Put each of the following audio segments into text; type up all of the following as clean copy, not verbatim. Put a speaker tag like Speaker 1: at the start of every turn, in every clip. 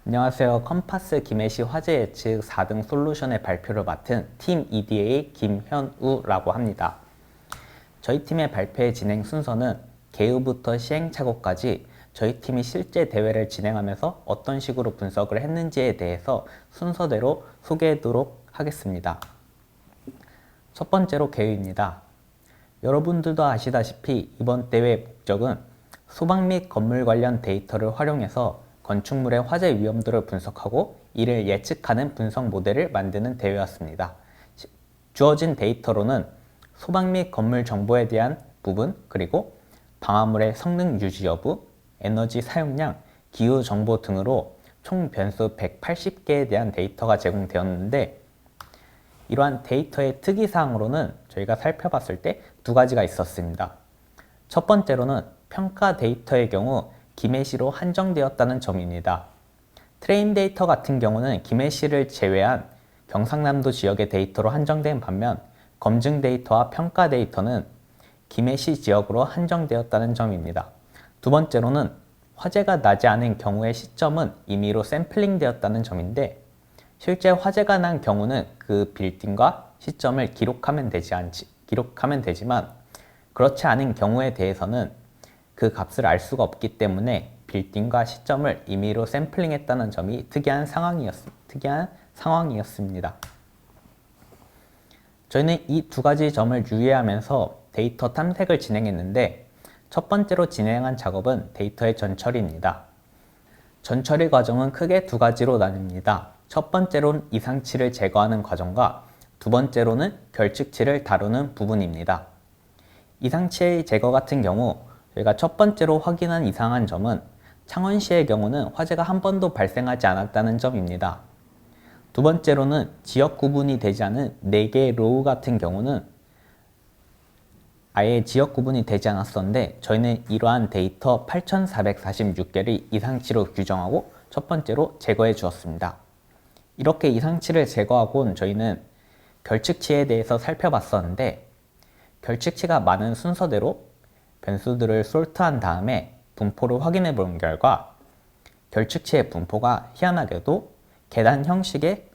Speaker 1: 안녕하세요. 컴파스 김해시 화재 예측 4등 솔루션의 발표를 맡은 팀 EDA 김현우라고 합니다. 저희 팀의 발표의 진행 순서는 개요부터 시행착오까지 저희 팀이 실제 대회를 진행하면서 어떤 식으로 분석을 했는지에 대해서 순서대로 소개하도록 하겠습니다. 첫 번째로 개요입니다. 여러분들도 아시다시피 이번 대회의 목적은 소방 및 건물 관련 데이터를 활용해서 건축물의 화재 위험도를 분석하고 이를 예측하는 분석 모델을 만드는 대회였습니다. 주어진 데이터로는 소방 및 건물 정보에 대한 부분, 그리고 방화물의 성능 유지 여부, 에너지 사용량, 기후 정보 등으로 총 변수 180개에 대한 데이터가 제공되었는데, 이러한 데이터의 특이사항으로는 저희가 살펴봤을 때 두 가지가 있었습니다. 첫 번째로는 평가 데이터의 경우 김해시로 한정되었다는 점입니다. 트레인 데이터 같은 경우는 김해시를 제외한 경상남도 지역의 데이터로 한정된 반면 검증 데이터와 평가 데이터는 김해시 지역으로 한정되었다는 점입니다. 두 번째로는 화재가 나지 않은 경우의 시점은 임의로 샘플링 되었다는 점인데, 실제 화재가 난 경우는 그 빌딩과 시점을 기록하면 되지만 그렇지 않은 경우에 대해서는 그 값을 알 수가 없기 때문에 빌딩과 시점을 임의로 샘플링했다는 점이 특이한 상황이었습니다. 저희는 이 두 가지 점을 유의하면서 데이터 탐색을 진행했는데, 첫 번째로 진행한 작업은 데이터의 전처리입니다. 전처리 과정은 크게 두 가지로 나뉩니다. 첫 번째로는 이상치를 제거하는 과정과 두 번째로는 결측치를 다루는 부분입니다. 이상치의 제거 같은 경우 저희가 첫 번째로 확인한 이상한 점은 창원시의 경우는 화재가 한 번도 발생하지 않았다는 점입니다. 두 번째로는 지역 구분이 되지 않은 4개의 로우 같은 경우는 아예 지역 구분이 되지 않았었는데, 저희는 이러한 데이터 8,446개를 이상치로 규정하고 첫 번째로 제거해 주었습니다. 이렇게 이상치를 제거하고는 저희는 결측치에 대해서 살펴봤었는데, 결측치가 많은 순서대로 변수들을 솔트한 다음에 분포를 확인해 본 결과 결측치의 분포가 희한하게도 계단 형식의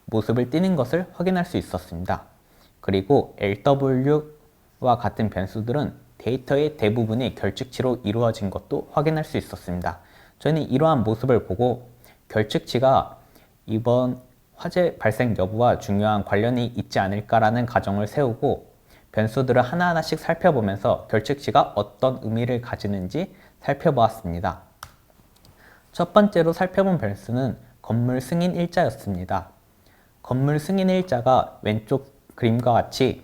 Speaker 1: 모습을 띠는 것을 확인할 수 있었습니다. 그리고 LW와 같은 변수들은 데이터의 대부분이 결측치로 이루어진 것도 확인할 수 있었습니다. 저희는 이러한 모습을 보고 결측치가 이번 화재 발생 여부와 중요한 관련이 있지 않을까라는 가정을 세우고 변수들을 하나하나씩 살펴보면서 결측치가 어떤 의미를 가지는지 살펴보았습니다. 첫 번째로 살펴본 변수는 건물 승인 일자였습니다. 건물 승인 일자가 왼쪽 그림과 같이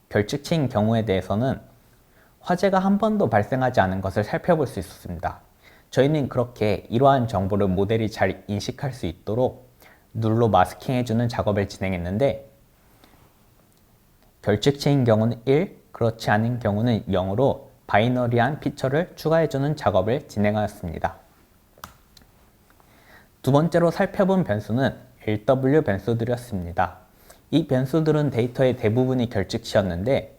Speaker 1: 결측치인 경우에 대해서는 화재가 한 번도 발생하지 않은 것을 살펴볼 수 있었습니다. 저희는 그렇게 이러한 정보를 모델이 잘 인식할 수 있도록 룰로 마스킹해주는 작업을 진행했는데, 결측치인 경우는 1, 그렇지 않은 경우는 0으로 바이너리한 피처를 추가해주는 작업을 진행하였습니다. 두 번째로 살펴본 변수는 LW 변수들이었습니다. 이 변수들은 데이터의 대부분이 결측치였는데,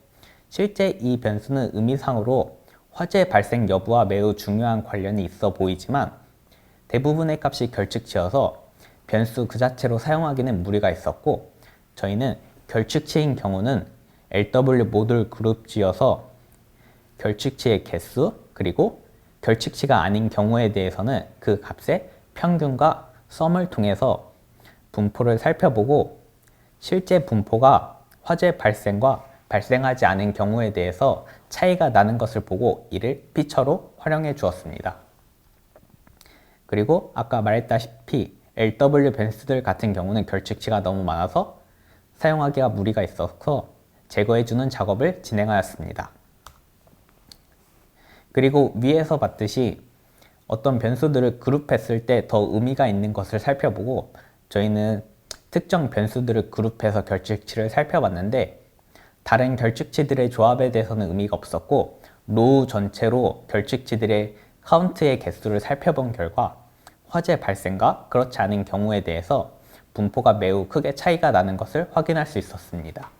Speaker 1: 실제 이 변수는 의미상으로 화재 발생 여부와 매우 중요한 관련이 있어 보이지만 대부분의 값이 결측치여서 변수 그 자체로 사용하기는 무리가 있었고, 저희는 결측치인 경우는 LW 모듈 그룹지어서 결측치의 개수, 그리고 결측치가 아닌 경우에 대해서는 그 값의 평균과 썸을 통해서 분포를 살펴보고, 실제 분포가 화재 발생과 발생하지 않은 경우에 대해서 차이가 나는 것을 보고 이를 피처로 활용해 주었습니다. 그리고 아까 말했다시피 LW 변수들 같은 경우는 결측치가 너무 많아서 사용하기가 무리가 있어서 제거해주는 작업을 진행하였습니다. 그리고 위에서 봤듯이 어떤 변수들을 그룹했을 때 더 의미가 있는 것을 살펴보고, 저희는 특정 변수들을 그룹해서 결측치를 살펴봤는데 다른 결측치들의 조합에 대해서는 의미가 없었고, 로우 전체로 결측치들의 카운트의 개수를 살펴본 결과 화재 발생과 그렇지 않은 경우에 대해서 분포가 매우 크게 차이가 나는 것을 확인할 수 있었습니다.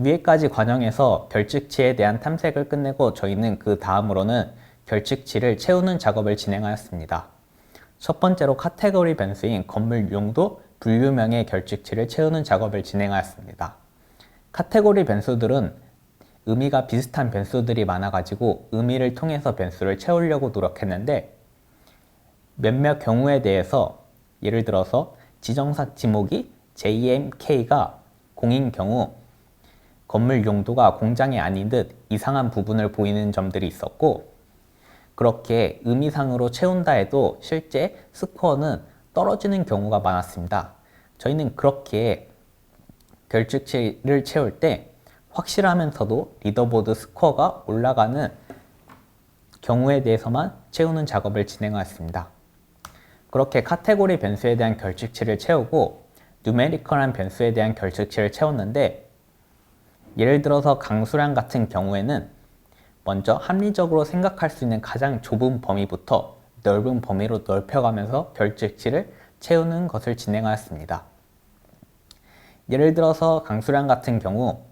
Speaker 1: 위에까지 과정에서 결측치에 대한 탐색을 끝내고 저희는 그 다음으로는 결측치를 채우는 작업을 진행하였습니다. 첫 번째로 카테고리 변수인 건물 용도 분류명의 결측치를 채우는 작업을 진행하였습니다. 카테고리 변수들은 의미가 비슷한 변수들이 많아가지고 의미를 통해서 변수를 채우려고 노력했는데 몇몇 경우에 대해서 예를 들어서 지정사 지목이 JMK가 공인 경우 건물 용도가 공장이 아닌 듯 이상한 부분을 보이는 점들이 있었고 그렇게 의미상으로 채운다 해도 실제 스코어는 떨어지는 경우가 많았습니다. 저희는 그렇게 결측치를 채울 때 확실하면서도 리더보드 스코어가 올라가는 경우에 대해서만 채우는 작업을 진행하였습니다. 그렇게 카테고리 변수에 대한 결측치를 채우고 누메리컬한 변수에 대한 결측치를 채웠는데 예를 들어서 강수량 같은 경우에는 먼저 합리적으로 생각할 수 있는 가장 좁은 범위부터 넓은 범위로 넓혀가면서 결측치를 채우는 것을 진행하였습니다. 예를 들어서 강수량 같은 경우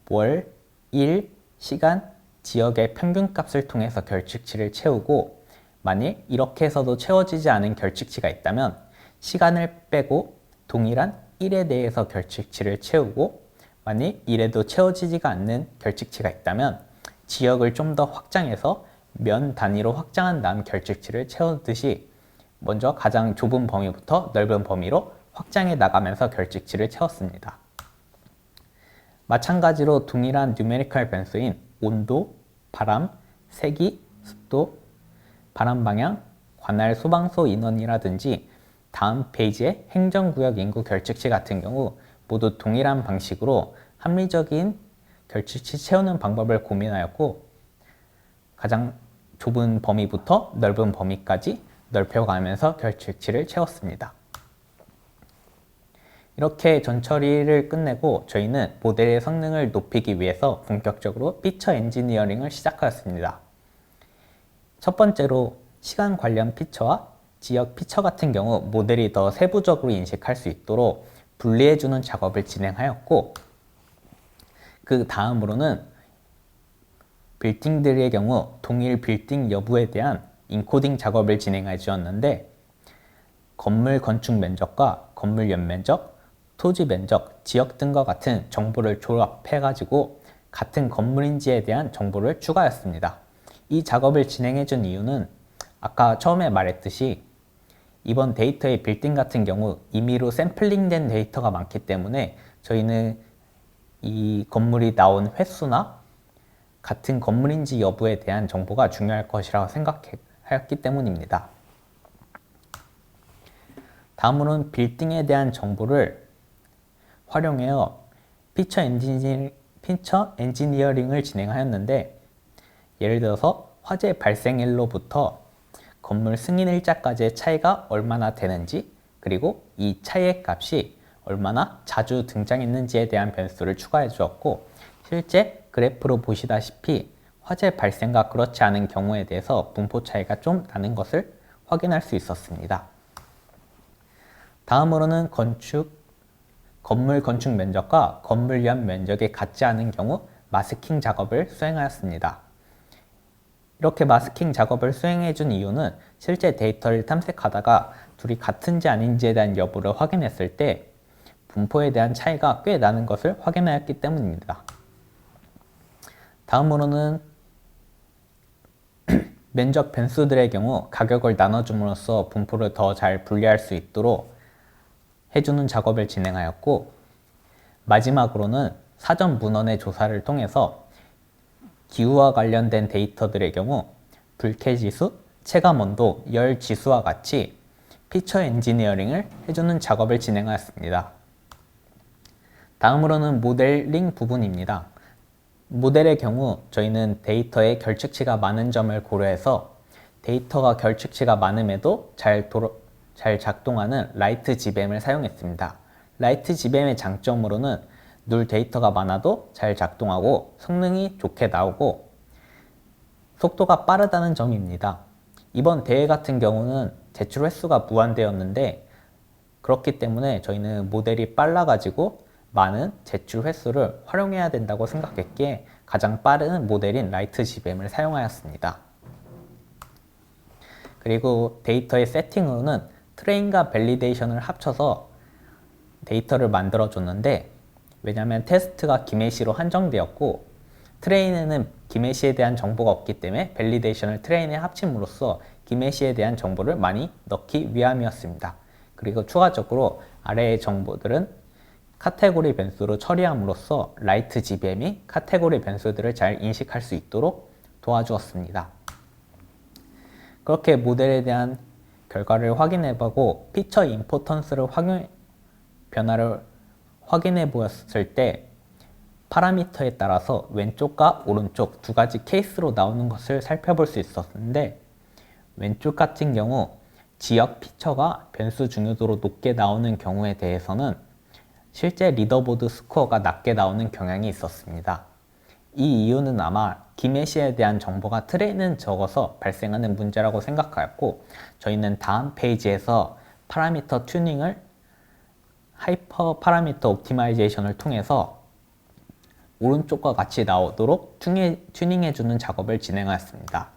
Speaker 1: 월, 일, 시간, 지역의 평균값을 통해서 결측치를 채우고 만일 이렇게 해서도 채워지지 않은 결측치가 있다면 시간을 빼고 동일한 1에 대해서 결측치를 채우고 만일 이래도 채워지지가 않는 결측치가 있다면 지역을 좀 더 확장해서 면 단위로 확장한 다음 결측치를 채우듯이 먼저 가장 좁은 범위부터 넓은 범위로 확장해 나가면서 결측치를 채웠습니다. 마찬가지로 동일한 뉴메리컬 변수인 온도, 바람, 세기, 습도, 바람 방향, 관할 소방서 인원이라든지 다음 페이지의 행정구역 인구 결측치 같은 경우 모두 동일한 방식으로 합리적인 결측치 채우는 방법을 고민하였고 가장 좁은 범위부터 넓은 범위까지 넓혀가면서 결측치를 채웠습니다. 이렇게 전처리를 끝내고 저희는 모델의 성능을 높이기 위해서 본격적으로 피처 엔지니어링을 시작하였습니다. 첫 번째로 시간 관련 피처와 지역 피처 같은 경우 모델이 더 세부적으로 인식할 수 있도록 분리해주는 작업을 진행하였고 그 다음으로는 빌딩들의 경우 동일 빌딩 여부에 대한 인코딩 작업을 진행해 주었는데 건물 건축 면적과 건물 연면적, 토지 면적, 지역 등과 같은 정보를 조합해 가지고 같은 건물인지에 대한 정보를 추가했습니다. 이 작업을 진행해 준 이유는 아까 처음에 말했듯이 이번 데이터의 빌딩 같은 경우 임의로 샘플링된 데이터가 많기 때문에 저희는 이 건물이 나온 횟수나 같은 건물인지 여부에 대한 정보가 중요할 것이라고 생각했기 때문입니다. 다음으로는 빌딩에 대한 정보를 활용하여 피처 엔지니어링을 진행하였는데 예를 들어서 화재 발생일로부터 건물 승인일자까지의 차이가 얼마나 되는지 그리고 이 차이의 값이 얼마나 자주 등장했는지에 대한 변수를 추가해 주었고 실제 그래프로 보시다시피 화재 발생과 그렇지 않은 경우에 대해서 분포 차이가 좀 나는 것을 확인할 수 있었습니다. 다음으로는 건물 건축 면적과 건물 연 면적이 같지 않은 경우 마스킹 작업을 수행하였습니다. 이렇게 마스킹 작업을 수행해 준 이유는 실제 데이터를 탐색하다가 둘이 같은지 아닌지에 대한 여부를 확인했을 때 분포에 대한 차이가 꽤 나는 것을 확인하였기 때문입니다. 다음으로는 면적 변수들의 경우 가격을 나눠줌으로써 분포를 더 잘 분리할 수 있도록 해주는 작업을 진행하였고 마지막으로는 사전 문헌의 조사를 통해서 기후와 관련된 데이터들의 경우 불쾌지수, 체감온도, 열지수와 같이 피처 엔지니어링을 해주는 작업을 진행하였습니다. 다음으로는 모델링 부분입니다. 모델의 경우 저희는 데이터에 결측치가 많은 점을 고려해서 데이터가 결측치가 많음에도 잘 작동하는 라이트 GBM을 사용했습니다. 라이트 GBM의 장점으로는 늘 데이터가 많아도 잘 작동하고 성능이 좋게 나오고 속도가 빠르다는 점입니다. 이번 대회 같은 경우는 제출 횟수가 무한대였는데 그렇기 때문에 저희는 모델이 빨라가지고 많은 제출 횟수를 활용해야 된다고 생각했기에 가장 빠른 모델인 라이트 GBM을 사용하였습니다. 그리고 데이터의 세팅으로는 트레인과 밸리데이션을 합쳐서 데이터를 만들어 줬는데, 왜냐하면 테스트가 김해시로 한정되었고 트레인에는 김해시에 대한 정보가 없기 때문에 밸리데이션을 트레인에 합침으로써 김해시에 대한 정보를 많이 넣기 위함이었습니다. 그리고 추가적으로 아래의 정보들은 카테고리 변수로 처리함으로써 라이트 GBM이 카테고리 변수들을 잘 인식할 수 있도록 도와주었습니다. 그렇게 모델에 대한 결과를 확인해보고 피처 임포턴스를 변화를 확인해 보았을 때 파라미터에 따라서 왼쪽과 오른쪽 두 가지 케이스로 나오는 것을 살펴볼 수 있었는데, 왼쪽 같은 경우 지역 피처가 변수 중요도로 높게 나오는 경우에 대해서는 실제 리더보드 스코어가 낮게 나오는 경향이 있었습니다. 이 이유는 아마 김해시에 대한 정보가 트레이는 적어서 발생하는 문제라고 생각하였고, 저희는 다음 페이지에서 파라미터 튜닝을 하이퍼 파라미터 옵티마이제이션을 통해서 오른쪽과 같이 나오도록 튜닝해주는 작업을 진행하였습니다.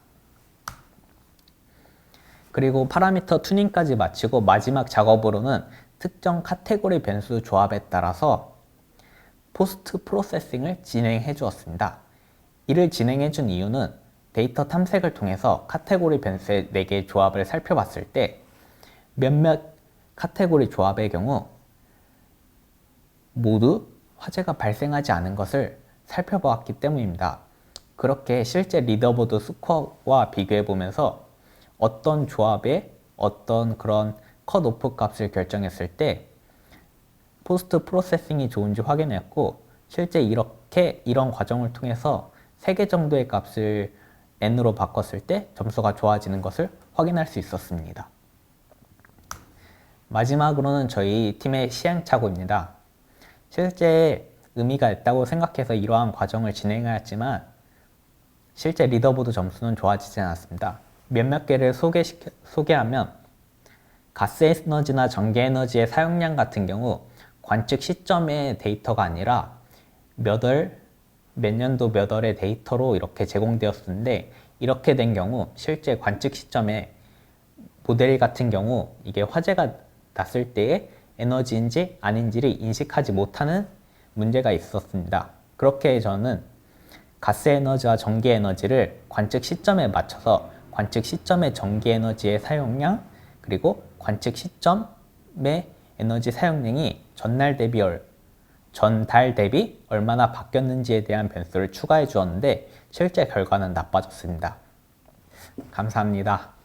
Speaker 1: 그리고 파라미터 튜닝까지 마치고 마지막 작업으로는 특정 카테고리 변수 조합에 따라서 포스트 프로세싱을 진행해 주었습니다. 이를 진행해 준 이유는 데이터 탐색을 통해서 카테고리 변수의 4개의 조합을 살펴봤을 때 몇몇 카테고리 조합의 경우 모두 화재가 발생하지 않은 것을 살펴보았기 때문입니다. 그렇게 실제 리더보드 스코어와 비교해 보면서 어떤 조합에 어떤 그런 컷오프 값을 결정했을 때 포스트 프로세싱이 좋은지 확인했고, 실제 이런 과정을 통해서 3개 정도의 값을 n으로 바꿨을 때 점수가 좋아지는 것을 확인할 수 있었습니다. 마지막으로는 저희 팀의 시행착오입니다. 실제 의미가 있다고 생각해서 이러한 과정을 진행하였지만 실제 리더보드 점수는 좋아지지 않았습니다. 몇몇 개를 소개하면 가스 에너지나 전기 에너지의 사용량 같은 경우 관측 시점의 데이터가 아니라 몇 년도 몇 월의 데이터로 이렇게 제공되었는데, 이렇게 된 경우 실제 관측 시점에 모델 같은 경우 이게 화재가 났을 때의 에너지인지 아닌지를 인식하지 못하는 문제가 있었습니다. 그렇게 저는 가스 에너지와 전기 에너지를 관측 시점에 맞춰서 관측 시점의 전기 에너지의 사용량 그리고 관측 시점의 에너지 사용량이 전달 대비 얼마나 바뀌었는지에 대한 변수를 추가해 주었는데 실제 결과는 나빠졌습니다. 감사합니다.